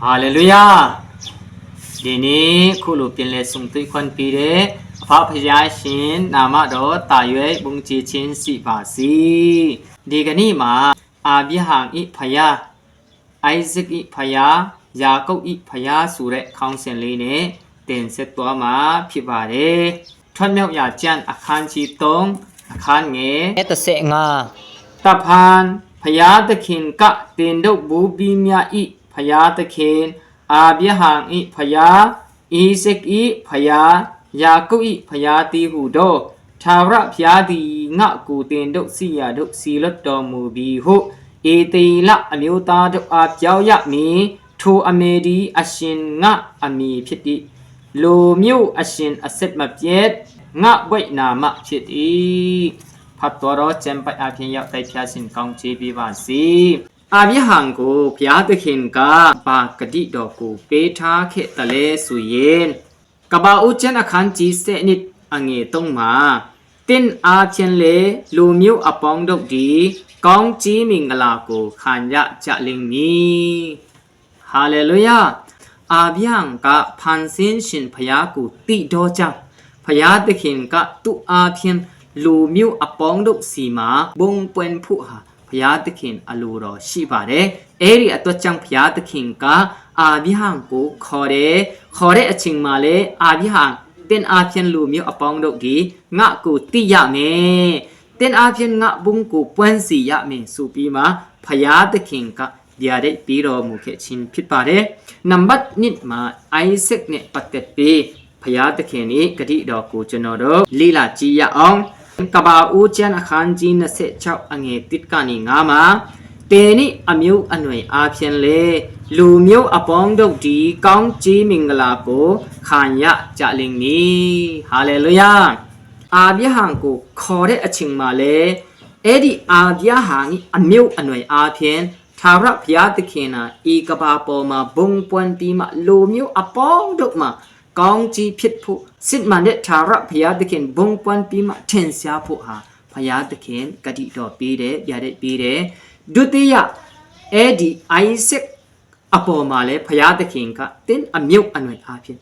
ဟာလေလုယာဒီနေ့ခုလိုပြင်လဲဆုံသွေးခွန်ပြီးတဲ့ဖဖရာရှင်နာမတော်တာရွယ်ဘုံကြည်ချင်းစီပါစီဒီကနေ့မှာအာဗြဟံဤဖယားအိုက်ဇက်ဤဖယားယာကုပ်ဤဖယားဆိုတဲ့ခေါင်းစဉ်လေးနဲ့တင်ဆက်သွားမှာဖြစ်ပါတယ်ထွတ်မြောက်ရာကျမ်းအခန်းကြီး3အခန်းငယ်တဖန်ဖယားသခင်ကတင်တို့ဘူပီမြဤဖယားသခင်အာဗြဟံဤဖယားဣဇက်ဤဖယားယာကုပ်ဤဖယားတီဟုသောထာဝရဘုရားသည်ငါကိုတင်တို့စီရတို့စီလွတ်တော်မူပြီးဟုဧတေလအမျိုးသားတို့အားပြောင်းရမည်ထိုအမေဒီအရှင်ငါအမည်ဖြစ်သည်လိုမျိုးအရှင်အဆက်မပြတ်ငါဝိနာမဖြစ်သည်ဖတ်တော်တော်ကျမ်းပိုက်အပြင်ရောက်တိုက်ဖြာရှင်ကောင်းချီးပေးပါစေအာဗြဟံကိုဘုရားသခင်ကပါဂတိတော်ကိုပေးထားခဲ့တယ်လေဆိုရင်ကဘာဦးကျမ်းအခန်းကြီး7နှစ်အငယ်3မှာတင်းအားဖြင့်လေလူမျိုးအပေါင်းတို့ဒီကောင်းကြီးမင်္ဂလာကိုခံရကြလိမ့်မည်ဟာလေလုယာအာဗြဟံကဖန်ဆင်းရှင်ဘုရားကိုတည်တော်ကြောင့်ဘုရားသခင်ကသူ့အားဖြင့်လူမျိုးအပေါင်းတို့စီမှာဘုံပွင့်ဖို့ဟာဘုရားသခင်အလိုတော်ရှိပါတယ်အဲ့ဒီအတွက်ကြောင့်ဘုရားသခင်ကအာဗြဟံကိုခေါ်တဲ့အချိန်မှာလေအာဗြဟံတင်အားဖြင့်လူမျိုးအပေါင်းတို့ဒီငါကိုတည်ရမယ်တင်အားဖြင့်ငါဘုံကိုပွင့်စီရမယ်ဆိုပြီးမှဘုရားသခင်ကဗျာဒိတ်ပြီးတော်မူခဲ့ခြင်းဖြစ်ပါတယ်နံပါတ်1မှာအိုက်ဇက်နဲ့ပတ်သက်ပြီးဘုရားသခင်၏ဂတိတော်ကိုကျွန်တော်တို့လေ့လာကြည့်ရအောင်ကဘာဦးကျမ်းအခန်းကြီး26အငယ်1ကနေ9မှာတေနိအမျိုးအနွယ်အားဖြင့်လေလူမျိုးအပေါင်းတို့ဒီကောင်းကြီးမင်္ဂလာကိုခံရကြလိမ့်မည်ဟာလေလုယာအာဗြဟံကိုခေါ်တဲ့အချိန်မှာလေအဲ့ဒီအာဗြဟံ၏အမျိုးအနွယ်အားဖြင့်ထာဝရဘုရားသခင်နာဤကဘာပေါ်မှာဘုံပွင့်ပြီးမှလူမျိုးအပေါင်းတို့မှာကောင်းကြီးဖြစ်ဖို့စစ်မှန်တဲ့ထာဝရဘုရားသခင်ဘုံပွင့်ပြီးမှထင်ရှားဖို့ဟာဘုရားသခင်ဂတိတော်ပေးတယ်ဗျာဒိတ်ပေးတယ်ဒုတိယအဲ့ဒီအိုက်ဇက်အပေါ်မှာလည်းဘုရားသခင်ကတင်းအမြုပ်အနွယ်အားဖြင့်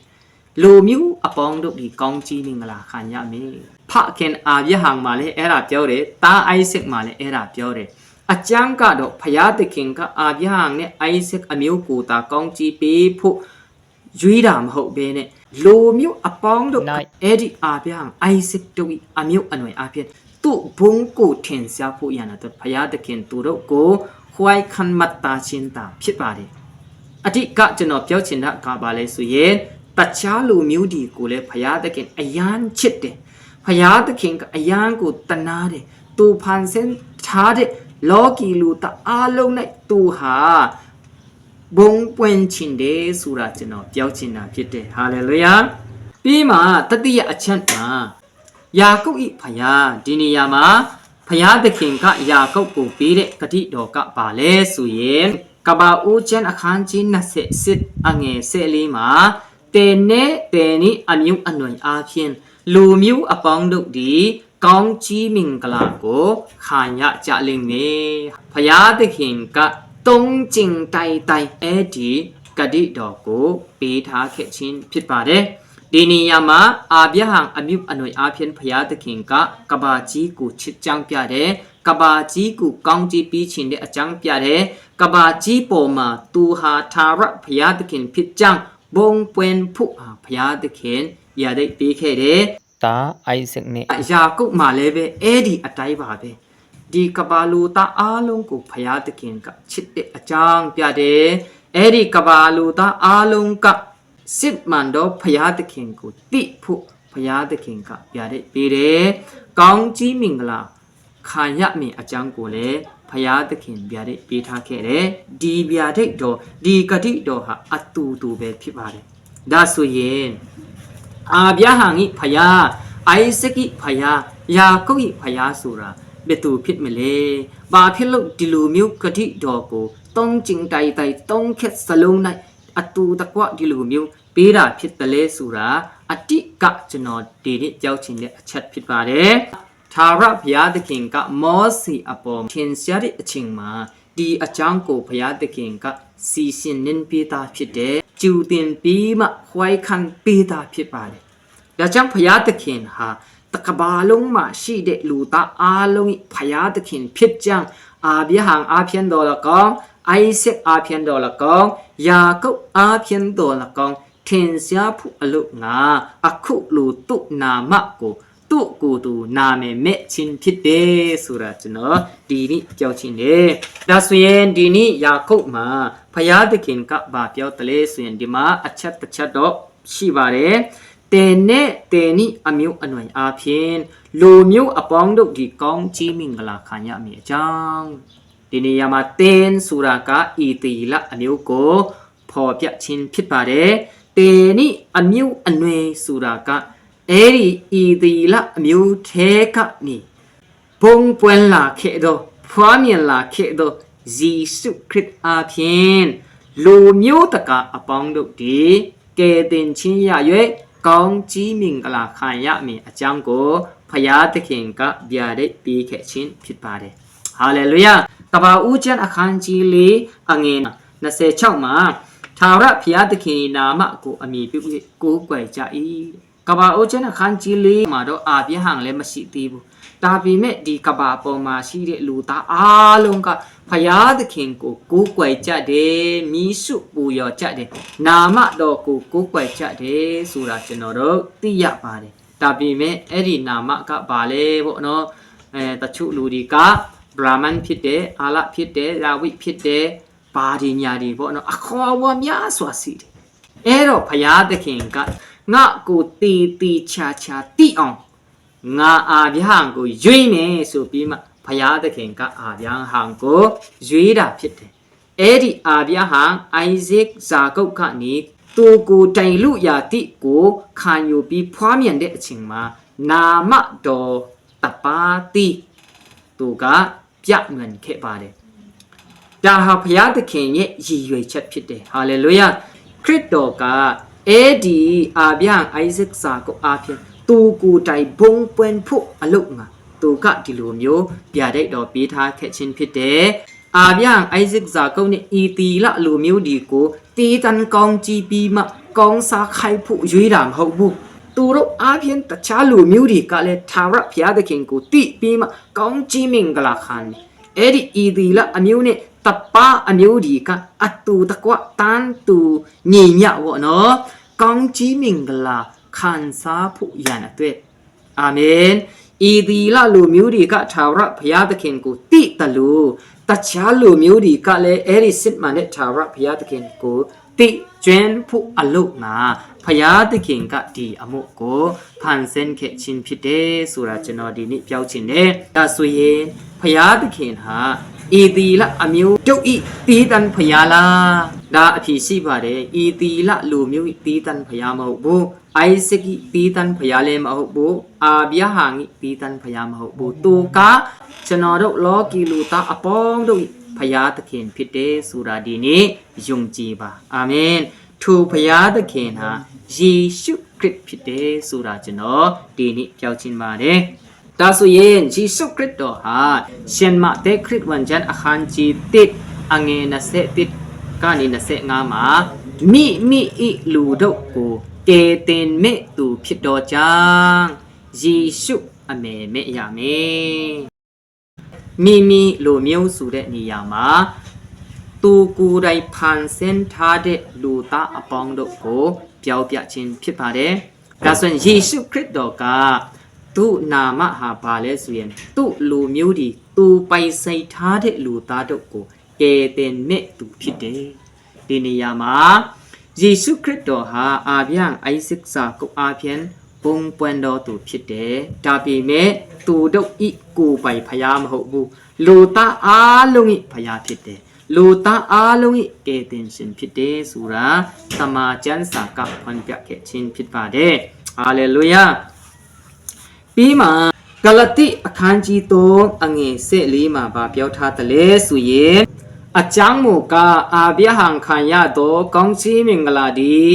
လူမျိုးအပေါင်းတို့ဒီကောင်းကြီးမင်္ဂလာခံရမယ်ဖခင်အာဗြဟံမှာလည်းအဲ့ဒါပြောတယ်တာအိုက်ဇက်မှာလည်းအဲ့ဒါပြောတယ်အကျမ်းကတော့ဘုရားသခင်ကအာဗြဟံနဲ့အိုက်ဇက်အမျိုးကိုတာကောင်းကြီးပေးဖို့ရွေးတာမဟုတ်ဘဲနဲ့လူမျိုးအပေါင်းတို့အဲ့ဒီအာဗြဟံအိုက်ဇက်တို့အမျိုးအနွယ်အားဖြင့်သူ့ဘုံကိုထင်ရှားဖို့ရတဲ့ဘုရားသခင်သူတို့ကိုခွိုင်းခံမတ်တာချင်းတာဖြစ်ပါတယ်အတိကကျွန်တော်ပြောချင်တာကပါလဲဆိုရင်တခြားလူမျိုးဒီကိုလည်းဘုရားသခင်အယမ်းချစ်တယ်ဘုရားသခင်ကအယမ်းကိုတနာတယ်သူဖန်ဆင်းထားတဲ့လောကီလူတအားလုံးနဲ့သူဟာဘုံပွင့်ခြင်းတယ်ဆိုတာကျွန်တော်ပြောချင်တာဖြစ်တယ်ဟာလေလုယာပြီးမှတတိယအချက်မှာယာကုပ်ဤဖယားဒီနေရာမှာဖယားသခင်ကယာကုပ်ကိုပေးတဲ့ဂတိတော်ကပါလဲဆိုရင်ကဘာဦးကျမ်းအခန်းကြီး28အငယ်14မှာတေနဲ့တေနီအမျိုးအနွယ်အားဖြင့်လူမျိုးအပေါင်းတို့ဒီကောင်းကြီးမင်္ဂလာကိုခံရကြလိမ့်မယ်ဖယားသခင်ကတုံးကျင်တိုင်အဲ့ဒီဂတိတော်ကိုပေးထားခဲ့ခြင်းဖြစ်ပါတယ်ဒီနေရာမှာအာဗြဟံအမျိုးအနွယ်အားဖြင့်ဘုရားသခင်ကကဘာကြီးကိုချစ်ကြောင်းပြတယ်ကဘာကြီးကိုကောင်းကြီးပေးခြင်းတဲ့အကြောင်းပြတယ်ကဘာကြီးပေါ်မှာသူဟာထာဝရဘုရားသခင်ဖြစ်ကြောင်းဘုံပွင့်ဖို့ဘုရားသခင်ရတဲ့ပေးခဲ့တယ်တာအိုက်ဇက်နဲ့ယာကုပ်မှာလည်းပဲအဲ့ဒီအတိုင်းပါပဲဒီကဘာလူသားအားလုံးကိုဘုရားသခင်ကချစ်တဲ့အကြောင်းပြတယ်အဲ့ဒီကဘာလူသားအားလုံးကစစ်မှန်တော့ဘုရားသခင်ကိုတိဖို့ဘုရားသခင်ကပြတဲ့ပေးတယ်ကောင်းကြီးမင်္ဂလာခံရမည်အကြောင်းကိုလည်းဘုရားသခင်ပြတဲ့ပေးထားခဲ့တယ်ဒီပြတဲ့တော်ဒီဂတိတော်ဟာအတူတူပဲဖြစ်ပါတယ်ဒါဆိုရင်အာဗြဟံ၏ဘုရားအိုက်ဇက်၏ဘုရားယာကုပ်၏ဘုရားဆိုတာဘယ်သူဖြစ်မလဲဘာဖြစ်လို့ဒီလိုမျိုးဂတိတော်ကိုတုံးကျင်တိုင်တုံးခက်စလုံး၌အတူတကွဒီလိုမျိုးပေးတာဖြစ်တယ်လဲဆိုတာအတိကကျွန်တော်ဒီနေ့ကြောက်ချင်တဲ့အချက်ဖြစ်ပါတယ်ထာဝရဘုရားသခင်ကမောစီအပေါ်ထင်ရှားတဲ့အချိန်မှာ ဒီအကြောင်းကိုဘုရားသခင်ကစီစဉ်နှင်းပေးတာဖြစ်တယ်ကျူတင်ပြီးမှခွိုင်းခံပေးတာဖြစ်ပါတယ်ဒါကြောင့်ဘုရားသခင်ဟာတကဘာလုံးမှာရှိတဲ့လူသားအားလုံးဘုရားသခင်ဖြစ်ကြောင်းအာဗြဟံအားဖြင့်တော်လကောင်အိုက်ဇက်အားဖြင့်တော်လကောင်ယာကုပ်အားဖြင့်တော်လကောင်ထင်ရှားဖို့အလို့ငါအခုလူတုနာမကိုตุกูตูนาเมเมชินဖြစ်တယ်ဆိုတာကျွန်တော်ဒီနေ့ပြောချင်းတယ်ဒါဆိုရင်ဒီနေ့ယာကုပ်မှာဖယားသခင်ကဘာပြောတလဲဆိုရင်ဒီမှာအချက်တစ်ချက်တော့ရှိပါတယ်တဲနဲ့တဲနိအမျိုးအနွယ်အားဖြင့်လူမျိုးအပေါင်းတို့ဒီကောင်းချီးမင်္ဂလာခံရမည်အကြောင်းဒီနေရာမှာတဲန်ဆိုတာကဤတီလအမျိုးကိုဖော်ပြခြင်းဖြစ်ပါတယ်တဲနိအမျိုးအနွယ်ဆိုတာကအဲ့ဒီဤတီလအမျိုးထဲကနေဘုံပွင့်လာခဲ့တော့ဖွားမြင်လာခဲ့တော့ယေရှုခရစ်အားဖြင့်လူမျိုးတကအပေါင်းတို့ဒီကယ်တင်ခြင်းရ၍ကောင်းကြီးမင်္ဂလာခံရမည်အကြောင်းကိုဖယားသခင်ကဗျာဒိတ်ပေးခဲ့ခြင်းဖြစ်ပါတယ်ဟာလေလုယာကဘာဦးကျမ်းအခန်းကြီး4အငယ်26မှာထာဝရဘုရားသခင်နာမကိုအမည်ပြုကိုးကွယ်ကြ၏ကဘာအိုချန်အခန်းကြီးလေးမှာတော့အာပြဟံလည်းမရှိသေးဘူးဒါပေမဲ့ဒီကဘာပေါ်မှာရှိတဲ့လူသားအားလုံးကဖယားသခင်ကိုကိုးကွယ်ကြတယ်မိစုပူရကြတယ်နာမတော်ကိုကိုးကွယ်ကြတယ်ဆိုတာကျွန်တော်တို့သိရပါတယ်ဒါပေမဲ့အဲ့ဒီနာမကဘာလဲပေါ့နော်တချို့လူတွေကဗြဟ္မန်ဖြစ်တယ်အာလဖြစ်တယ်ရာဝိဖြစ်တယ်ဘာဒီညာဒီပေါ့နော်အခေါ်အဝါများစွာရှိတယ်အဲ့တော့ဖယားသခင်ကငါကိုတီချာချာတိအောင်ငါအာဗျဟံကိုရွေးမယ်ဆိုပြီးမှဘုရားသခင်ကအာဗျဟံကိုရွေးတာဖြစ်တယ်အဲ့ဒီအာဗျဟံအိုက်ဇက်ဇာကုတ်ကနေသူကိုတိုင်လူရာတိကိုခံယူပြီးဖွားမြင်တဲ့အချိန်မှာနာမတော်တပါတိသူကပြငန်ခဲ့ပါတယ်ဒါဟာဘုရားသခင်ရဲ့ရည်ရွယ်ချက်ဖြစ်တယ်ဟာလေလုယာခရစ်တော်ကအဲ့ဒီအာဗျံအိုက်ဇက်စာကိုအားဖြင့်သူကိုတိုင်ဘုံပွင့်ဖို့အလုပ်ငါသူကဒီလိုမျိုးပြဒိတ်တော်ပေးထားခဲ့ခြင်းဖြစ်တယ်အာဗျံအိုက်ဇက်စာကိုနဲ့ဤတီလလူမျိုးဒီကိုတီတန်ကောင်းကြည့်ပြီးမှကောင်းစားခိုက်ဖို့ရွေးတာမဟုတ်ဘူးသူတို့အားဖြင့်တခြားလူမျိုးတွေကလည်းထာဝရဘုရားသခင်ကိုတိပြီးမှကောင်းကြီးမင်္ဂလာခံအဲ့ဒီဤတီလအမျိုးနဲ့တပါအမျိုးဒီကအတူတကွတန်းတူညီညဝနော်ကောင်းကြီးမင်္ဂလာခံစားဖို့ရန်အတွက်အာမင်ဤဒီလလူမျိုးတွေကထာဝရဘုရားသခင်ကိုတိတလို့တခြားလူမျိုးတွေကလည်းအဲ့ဒီစစ်မှန်တဲ့ထာဝရဘုရားသခင်ကိုတိကျွမ်းဖို့အလို့ငါဘုရားသခင်ကဒီအမှုကိုဖန်ဆင်းခဲ့ခြင်းဖြစ်တယ်ဆိုတာကျွန်တော်ဒီနေ့ပြောချင်တယ်ဒါဆိုရင်ဘုရားသခင်ဟာဤတီလအမျိုးတုတ်ဤတီတန်ဖယားလားဒါအဖြစ်ရှိပါတယ်ဤတီလလူမျိုးတီတန်ဖယားမဟုတ်ဘူးအိုက်ဇက်တီတန်ဖယားလည်းမဟုတ်ဘူးအာဗျဟံတီတန်ဖယားမဟုတ်ဘူးသူကကျွန်တော်တို့လောကီလူသားအပေါင်းတို့ဖယားသခင်ဖြစ်တယ်ဆိုတာဒီနေ့ယုံကြည်ပါအာမင်ထိုဖယားသခင်ဟာယေရှုခရစ်ဖြစ်တယ်ဆိုတာကျွန်တော်ဒီနေ့ပြောချင်ပါတယ်ဒါဆိုရင်ယေရှုခရစ်တော်ဟာရှင်မဿဲခရစ်ဝင်ကျမ်းအခန်းကြီး1အငယ်21ကနေ25မှာမိဤလူတို့ကိုကယ်တင်မဲ့သူဖြစ်တော်ကြောင့်ယေရှုအမေမဲ့ရမယ်မိလူမျိုးဆိုတဲ့နေရာမှာသူကိုယ်တိုင်ဖန်ဆင်းထားတဲ့လူသားအပေါင်းတို့ကိုပြောပြခြင်းဖြစ်ပါတယ်ဒါဆိုရင်ယေရှုခရစ်တော်ကသူ့နာမဟာဘာလဲဆိုရင်သူ့လူမျိုးဒီသူပိုင်ဆိုင်ထားတဲ့လူသားတို့ကိုကယ်တင်မဲ့သူဖြစ်တယ်ဒီနေရာမှာယေရှုခရစ်တော်ဟာအာဗျံအိုက်ဇက်စာကိုအားဖြင့်ဘုံပွင့်တော်သူဖြစ်တယ်ဒါပေမဲ့သူတို့ဤကိုယ်ပိုင်ဖယားမဟုတ်ဘူးလူသားအားလုံးဤဖယားဖြစ်တယ်လူသားအားလုံးဤကယ်တင်ရှင်ဖြစ်တယ်ဆိုတာသမာကျမ်းစာကဖွင့်ပြခဲ့ခြင်းဖြစ်ပါတယ်ဟာလေလုယာပြီးမှဂလတိအခန်းကြီး3အငယ်14မှာဗာပြောထားတယ်လေဆိုရင်အကြောင်းမူကားအာဗျဟံခံရသောကောင်းချီးမင်္ဂလာသည်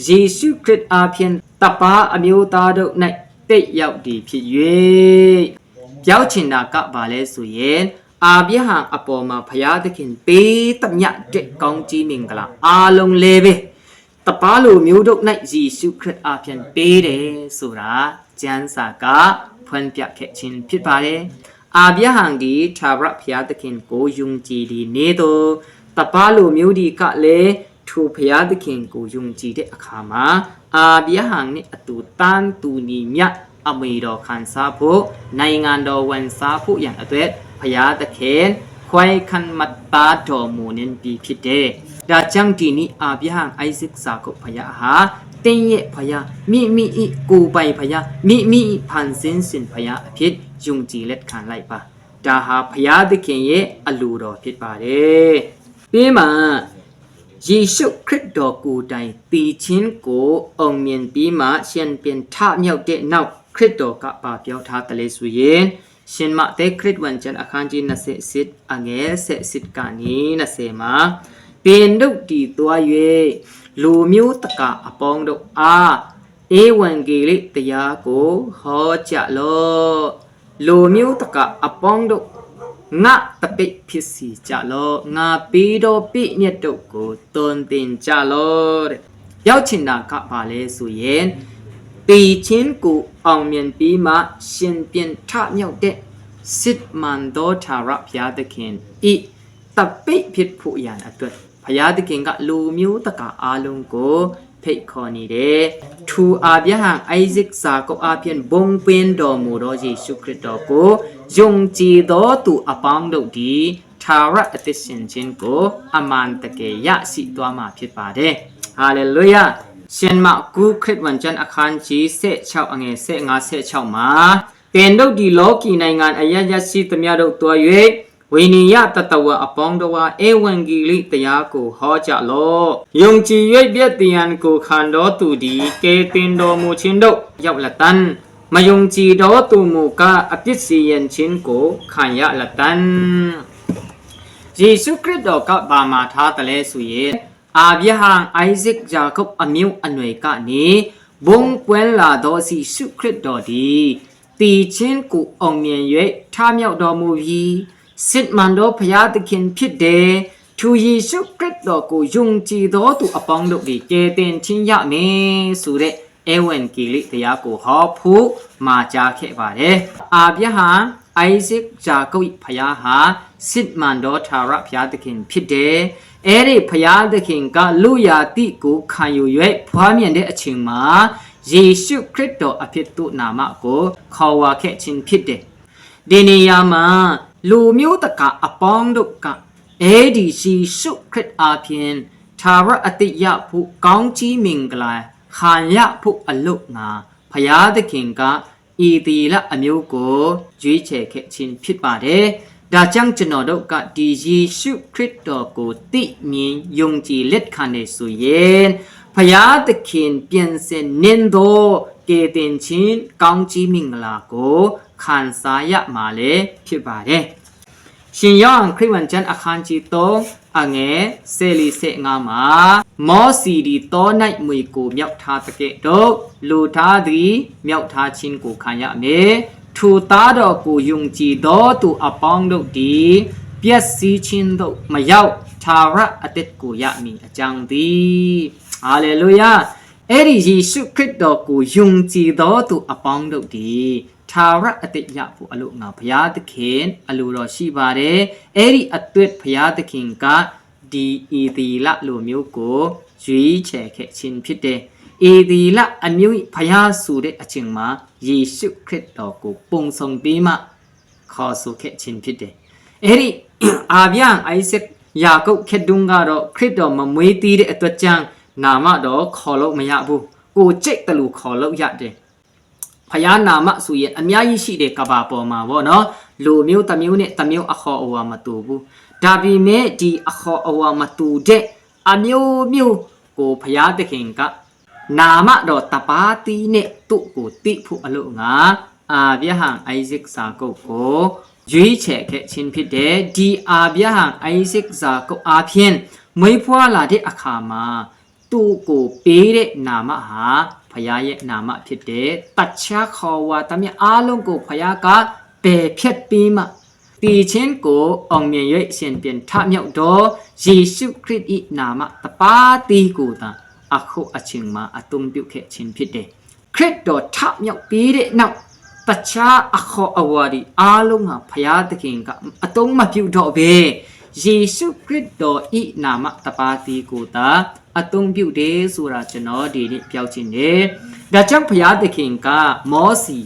ယေရှုခရစ်အားဖြင့်တပါအမျိုးသားတို့၌တိတ်ရောက်သည်ဖြစ်၍ပြောချင်တာကဘာလဲဆိုရင်阿别行阿婆嘛，พญาตะเคียนปีตับหยะเด็กกองจีมิงกะลาอาลงเลเบตะปาลูมิวดกในเยซูคริสต์อาเพียนปีเดสุราจันสากะพันเปียแค่ชินพิดบาเดอาเบียหังดีทาระพญาตะเคียนโกยุงจีดีเนโตตะปาลูมิวดีกะเลทูพญาตะเคียนโกยุงจีเดอคามาอาเบียหังนี่อตูตันตูนีมยะอเมดอคันซาโพในงานดอวันซาโพอย่างอเตวพญาตะเคียนควายคันมัตตาดอมูนินปีพิเดดาจังทีนี้อาเบียหังไอซิกสากุพญาหาเตียพญามีอีกูไปพญามีพันเซนสินพญาพิษยุงจีเล็ดขันไล่ปะดาหาพญาตะเคียนเยอลูดอพิษปาเดปีมาเยซูคริสต์ดอกูไดตีชินโกองเมียนปีมาเชียนเป็นท่าเมียวเดนาวคริสต์ดอกะปาเปียวทาตะเลสุเยนเช่นมาเตคริสวันจันอาคารจีนเสสิทอังเอเสสิทกานีนเสมาเป็นดุดีตัวเยลูมิวตะกะอปองดอาเอวันเกลิตยาโกฮอจะโลลูมิวตะกะอปองดงะตะปิพิสีจะโลงาปีโดปิเนตโกตนตินจะโลยาวชินดากะบาเลสุเยนปีชินกูองเมียนปีมาเชียนเปียนท่าเมียวเดสิทมันโดทาระพยาตะเคียนอีตะปิพิษผู้ยานอตุพยาตะเคียนกะลูมิวตะกะอาลุงโกเพ่คอนีเดทูอาเบียหังไอซิกสาก็อาเพียนบงเป็นดอมูโรเยซูคริสต์ดอโกยงจีโดตูอปังดอกดีทาระอติสินชินโกอามันตะเกยะสิตัวมาพิษปาเดฮาเลลูยาเช่นมากูคริสวันจันอาคารจีเสเช่าอังเอเสงาเสเช่ามาเป็นดอกดีโลกีในงานอายะยะสิตมยาดอกตัวเยวินิยะตะตะวะอปองดวะเอวันกีลิตยาโกฮอจะโลยงจีเยเบียติยันโกคันโดตูดีเกตินโดมูชินโดยับละตันมายงจีโดตูมูกาอติสิยันชินโกขันยะละตันเยซูคริสต์ดอกบามาทาตะเลสุเยอาเบียหังไอซิกยาคบอมิวอหน่วยกะนี้บงเปวนลาโดสิสุคริสต์ดอดีตีชินกูองเมียนเยท่าเมียวดอมูวีสิทมันโดพยาตะเคียนพิดเดทูเยซูคริสต์ดอกูยุงจีโดตูอปองดอกดีเกเตนชินยะเมสุเรเอวันกิลิตยากูฮอพูมาจาเคบาเดอาเบียหังไอซิกจากุพยาหาสิทมันโดทาระพยาตะเคียนพิดเดเอริพยาตะเคียนกะลุยาติกูขันอยู่เยพวามียนเดอชิงมาเยซูคริสต์ดออภิตุนามะโกขอวาแค่ชินพิดเดเดเนียมาลูมิวตะกะอปองดุกะเอดีซีสุคริสอาเพียนทาระอติยะผู้กองจีมิงกลายขานยะผู้อลุงาพยาตะเคียนกะอีตีละอมิวโกจุยเชแค่ชินพิดบาเดดาจังจนอดกะดีเยซูคริสต์ดอโกติมียงจีเล็ดคันเดสุเยนพยาตะเคียนเปลี่ยนเซนเนนโดเกเตนชินกองจีมิงลาโกขันสายะมาเลพิบาเดရှင်ယောဟန်ခရစ်ဝင်ကျမ်းအခန်းကြီး3အငယ်45မှာမောစီဒီတော၌မွေကိုမြောက်ထားတဲ့ကဲ့သို့လူသားသည်မြောက်ထားခြင်းကိုခံရမည်ထိုသားတော်ကိုယုံကြည်သောသူအပေါင်းတို့သည်ပျက်စီးခြင်းသို့မရောက်ထာဝရအသက်ကိုရမည်အကြောင်းသည်ဟာလေလုယာအဲ့ဒီယေရှုခရစ်တော်ကိုယုံကြည်သောသူအပေါင်းတို့သည်ทาระอติยะผู้อลุงาพยาตะเคียนอลูรอชีบาเรเอริอตุพยาตะเคียนกะดีอีตีละลูมิวโกจุยแฉแค่ชินพิเดอีตีละอมิวพยาสูเดอชิงมาเยซูคริสต์ดอกูปงทรงปีมะขอสุแค่ชินพิเดเอริอาเบียงไอเซกยากุแค่ดุงกาดอคริสต์ดอมามวยตีเดอตัวจังนามะดอขอลกมยะบุกูเจกตะลูขอลกยะเดพยานามะสุเยอันยายิชิเดกบาปอมาบ่เนาะลูมิวตะมิวเนตะมิวอขออวามาตูบุดาบิเมดีอขออวามาตูเดอมิวมิวกูพยาตะเข็งกะนามะดอตะปาตีเนตุกูติผู้อลุงาอาเบียหังไอซิกสาโกโกยุยแฉแค่ชินพิเดดีอาเบียหังไอซิกสาโกอาเพียนมวยพัวลาเดอคามาตูกูปีเดนามะหาพยาเยนามะพิเดตัดชาขอวาตะมีอาลงกูพยากะเปเพียดปีมะ ตีเช่นกูองเมียเยเสียนเปลี่ยนท่าเมียวดอเยซูคริสต์อีนามะตะปาตีกูตาอะโคอะชิงมาอะตุมปิวเขชินพิดเดคริสต์ดอท่าเมียวปีเดนักตัชชาอะโคอวารีอาลุงหาพยาตะเกงกะอะตุมมาปิวดอเบเยซูคริสต์ดออีนามะตะปาตีกูตาอะตุมปิวเดสุราจนอดีนี่เปียวชินเดดาจังพยาตะเกงกะมอสี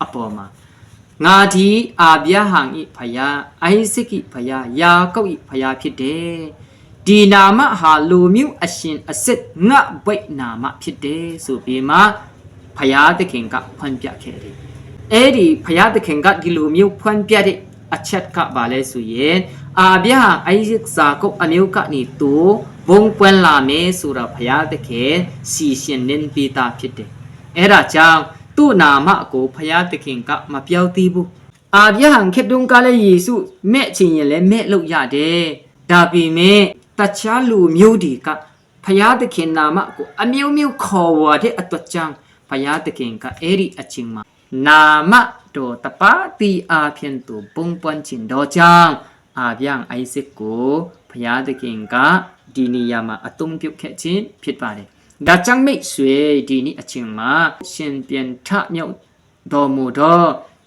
อะปอมางาทีอาเบียหังอิพยาไอซิกิพยายาเก้าอิพยาพิดเดดีนามะหาลูมิวอชินอสิตงะเวนามะพิดเดสุปีมาพยาตะเข่งกะพันเปียเคเดเอดีพยาตะเข่งกะดิลูมิวพันเปียเดอชัดกะบาเลสุเยนอาเบียหังไอซิกซากุอนิวกะนี่ตูวงปวนลาเมสุราพยาตะเขสีเชียนเน้นปีตาพิดเดเอราจังตู้นามะกูพยาตะเข่งกะมาเปียวตีบุอาเบียหังเข็ดดุงกาเลเยซูแม่ชิงเยเลแม่ลุกยาเดดาปีเมตัชาลูมิวดีกะพยาตะเข่งนามะกูอมิวมิวขอวาเดอตวจังพยาตะเข่งกะเอริอชิงมานามะโดตะปาตีอาเพียนตูปุงปอนชินดอจังอาเบียงไอซิกกูพยาตะเข่งกะดีนิยามาอตุมปิวแค่ชินผิดปาเดดาจังไม่สวยดีนี่อชิงมาเช่นเปลี่ยนท่าเมียวดอมูดอ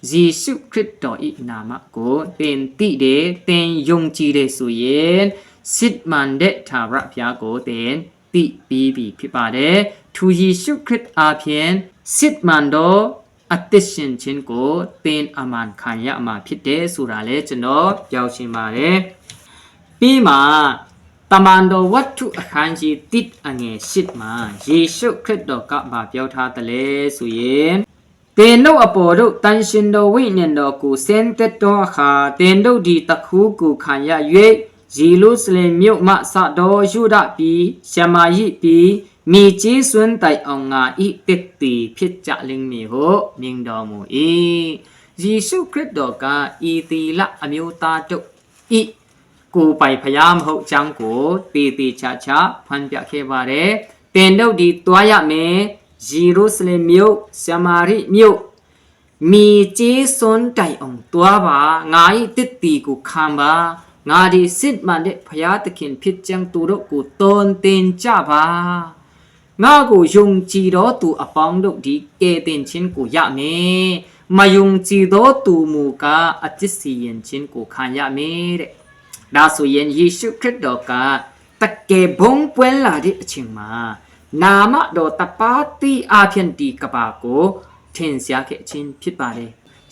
เยซูคริสต์ดออีนามะกูเป็นติเดเต็นยงจีเดสุเยนสิทมันเดทาระพยากูเต็นติปีบีพิปาเดทูเยซูคริสต์อาเพียนสิทมันดออัติชินชินกูเป็นอามันขันยะมาพิเดสุราเลจนอยาวชิมาเดปีมาตามันโดวัตถุอาคารจีติดอันเงสิทมาเยซูคริสต์ดอกะบาเปียวทาตะเลสุเยนเตนโดอปอโดตันชินโดวิญญาณโดกูเซนเตโตอาคาเตนโดดีตะคูกูขันยะเยเยรูซาเล็มมิวมะซะโดยูดาปีชะมายิปีมีจีซุนไตอองงาอิติติพิจะลิงมีโหมิงดอมูอีเยซูคริสต์ดอกะอีตีละอมิวตาตุอิกูไปพยายามหกจังกูตีชาชาพันเปียเคบาเรเต็นดดีตัวยะเมเยรูซาเล็มมิวสมาริมิวมีจีสนใจองตัวบางายติดตีกูคำบางาดีสิทธิ์มันเดพยาตะเข็นพิจังตูรกูตนเต็นจ้าบางากูยงจีโรตูอปองดดีเกเต็นชินกูยะเมมายุงจีโรตูมูกาอจิสีเย็นชินกูขันยะเมเดดาสุเย็นเยซูคริสต์ดอกาตะเกบงเปวนลาดิชิงมานามะโดตะปาตีอาเพียนตีกบาโกเทนเสียเขชินพิดบาเด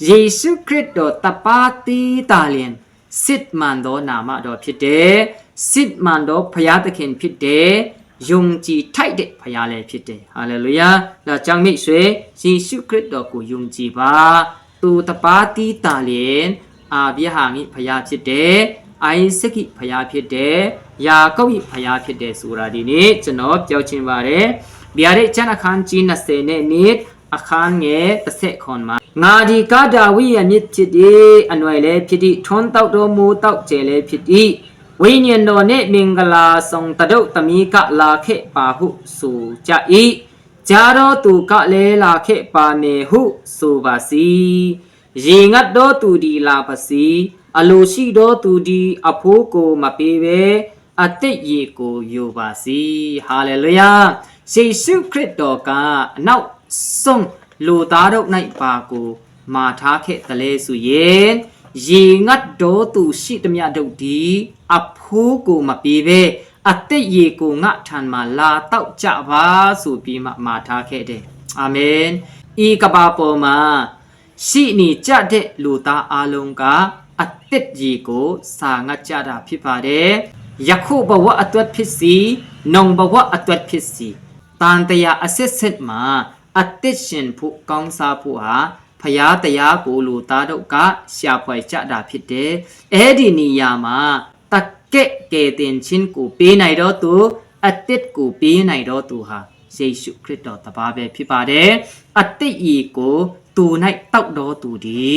เยซูคริสต์โดตะปาตีตาเลียนสิทมันโดนามะโดพิดเดสิทมันโดพยาตะเข็นพิดเดยงจีไทเดพยาเลพิดเดฮาเลลูยาลาจังมิสเวเยซูคริสต์ดอกูยงจีบาตูตะปาตีตาเลียนอาเบียหางิพยาพิดเดไอซิกิพยาพิดเดยาเก้าอิพยาพิดเดสุราดีนี้จะนบเจ้าชินวาเรเบียเรจันอาคารจีนเสเนนิดอาคารเงตะเสคอนมางาดีกาดาวิยานิจิดีอันไวเลพิดีทนเต้าโดมูเต้าเจเลพิดีวิญญาณโนเนมิงกลาทรงตะดุตมีกะลาเขปาหุสุจาอีจารอตุกะเลลาเขปาเมหุสุบาสียิงัดโดตุดีลาภสีอโลชิโดตูดีอโภโกมาเปเวอติเยโกโยบาสีฮาเลลูยาเยซูคริสต์ดอกาเนาส่งลูตาดอกในปาโกมาทาเขตะเลสุเยนยีงัดโดตูชิตมยาดอกดีอโภโกมาเปเวอติเยโกงะทันมาลาเต้าจะบาสุปีมาทาเขเดอาเมนอีกบาโปมาရှိနေကြတဲ့လူသားအလုံးကအသက်ကြီးကိုစာငတ်ကြတာဖြစ်ပါတယ်ယခုဘဝအတွက်ဖြစ်စီနှုံဘဝအတွက်ဖြစ်စီတန်တရားအစစ်စစ်မှာအသက်ရှင်ဖို့ကောင်းစားဖို့ဟာဖရာတရားကိုလူသားတို့ကရှာဖွေကြတာဖြစ်တယ်အဲ့ဒီနေရာမှာတကဲ့ကဲတင်ချင်းကိုပေးနိုင်တော့သူအသက်ကိုပေးနိုင်တော့သူဟာယေရှုခရစ်တော်တပါးပဲဖြစ်ပါတယ်အသက်ကြီးကိုตูในตอกดอตูดี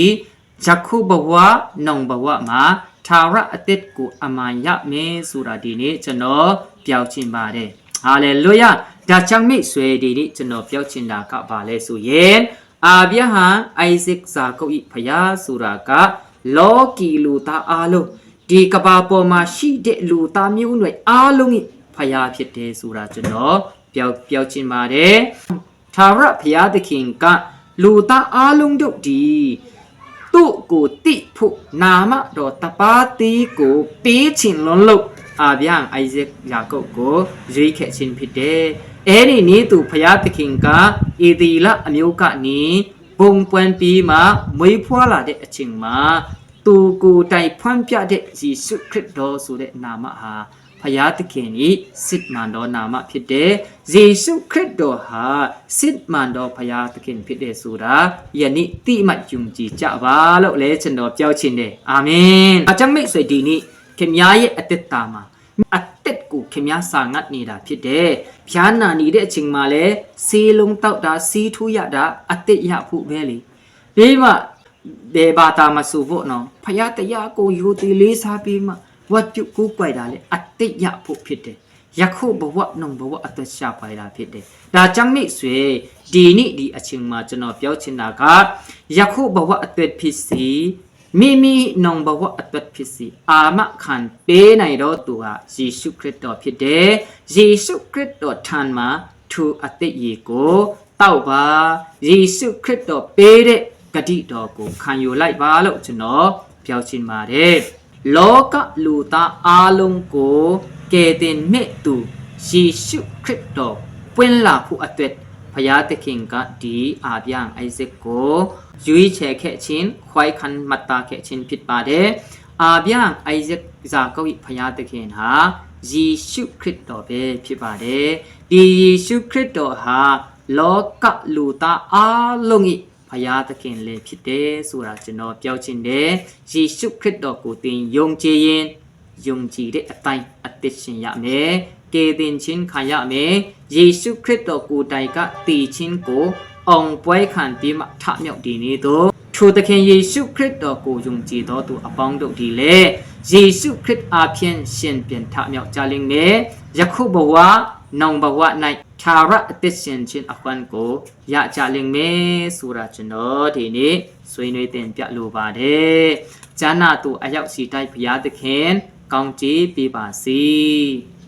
จักขุบวะนองบวะมาทาระอติดกูอมายะเมสุราดีนี้จะนอเปียวชินบาเดฮาเลลูยาดาจังมิสวยดีนี้จะนอเปียวชินดากะบาเลสุเยนอาเบียหาไอซิกซาโกอิพยาสุรากะ လောကီလူသားအားလုံးဒီကဘာပေါ်မှာရှိတဲ့လူသားမျိုးနွယ်အားလုံး၏ဖယားဖြစ်တယ်ဆိုတာကျွန်တော်ပြောချင်ပါတယ်ထာဝရဘုရားသခင်ကလူသားအားလုံးတို့ဒီသူ့ကိုတိဖို့နာမတော်တပါးတီးကိုပေးချင်လွန်လို့အာဗျံအိုက်ဇက်ယာကုပ်ကိုရွေးခဲ့ခြင်းဖြစ်တယ်အဲ့ဒီနေ့သူဘုရားသခင်ကဧဒီလအမျိုးကနေဘုံပွန်ပြီးမှမွေးဖွားလာတဲ့အချိန်မှာသူကိုတိုင်ဖွင့်ပြတဲ့ယေရှုခရစ်တော်ဆိုတဲ့နာမဟာဘုရားသခင်၏စစ်မှန်သောနာမဖြစ်တယ်ယေရှုခရစ်တော်ဟာစစ်မှန်သောဘုရားသခင်ဖြစ်တယ်ဆိုတာယနေ့တိမှတ်ယုံကြည်ကြပါလို့လဲကျွန်တော်ပြောချင်တယ်အာမင်အကြောင်းမိတ်ဆွေဒီနေ့ခင်များရဲ့အသက်တာမှာအသက်ကိုခင်များစာငတ်နေတာဖြစ်တယ်ဖျားနာနေတဲ့အချိန်မှာလဲဆေးလုံးတောက်တာစီးထူးရတာအသက်ရဖို့ပဲလေပြီးမှဒေဘာတာမဆူဖို့နော်ဖျားတရားကိုယူတည်လေးစားပြီးမှဝတ်ပြုကိုးကွယ်တာလေအတိတ်ရဖို့ဖြစ်တယ်ယခုဘဝနှုံဘဝအသက်ရှာပွားတာဖြစ်တယ်ဒါကြောင့်မိတ်ဆွေဒီနေ့ဒီအချိန်မှာကျွန်တော်ပြောချင်တာကယခုဘဝအသက်ဖြစ်စီမိမိနှုံဘဝအသက်ဖြစ်စီအာမခံပေးနိုင်တော့သူဟာယေရှုခရစ်တော်ဖြစ်တယ်ယေရှုခရစ်တော်ထံမှာသူအသက်ရေကိုတောက်ပါယေရှုခရစ်တော်ပေးတဲ့ဂတိတော်ကိုခံယူလိုက်ပါလို့ကျွန်တော်ပြောချင်ပါတယ်လောကလူသားအားလုံးကိုကယ်တင်မဲ့သူယေရှုခရစ်တော်ပွင့်လာဖို့အတွက်ဘုရားသခင်ကဒီအာဗျံအိုက်ဇက်ကိုရွေးချယ်ခဲ့ခြင်းခွိုက်ခံမတ်တာခဲ့ခြင်းဖြစ်ပါတယ်အာဗျံအိုက်ဇက်ဇာကောဘုရားသခင်ဟာယေရှုခရစ်တော်ပဲဖြစ်ပါတယ်ဒီယေရှုခရစ်တော်ဟာလောကလူသားအားလုံး၏ဘုရားသခင်လည်းဖြစ်တယ်ဆိုတာကျွန်တော်ပြောချင်တယ်ယေရှုခရစ်တော်ကိုသင်ယုံကြည်ရင်ယုံကြည်တဲ့အတိုင်းအသက်ရှင်ရမယ်ကယ်တင်ခြင်းခံရမယ်ယေရှုခရစ်တော်ကိုယ်တိုင်ကတည်ခြင်းကိုအောင်ပွဲခံပြီးမှထမြောက်ဒီနေ့တော့ထိုသခင်ယေရှုခရစ်တော်ကိုယုံကြည်တော်သူအပေါင်းတို့ဒီလေယေရှုခရစ်အားဖြင့်ရှင်ပြန်ထမြောက်ကြလိမ့်မယ်ယခုဘဝနောင်ဘဝ၌ထာဝရအသက်ရှင်ခြင်းအခွင့်ကိုရကြလိမ့်မယ်ဆိုတာကျွန်တော်ဒီနေ့ဆွေးနွေးတင်ပြလိုပါတယ်။ဈာနာသူအရောက်စီတိုက်ဘုရားသခင်ကောင်းချီးပေးပါစေ။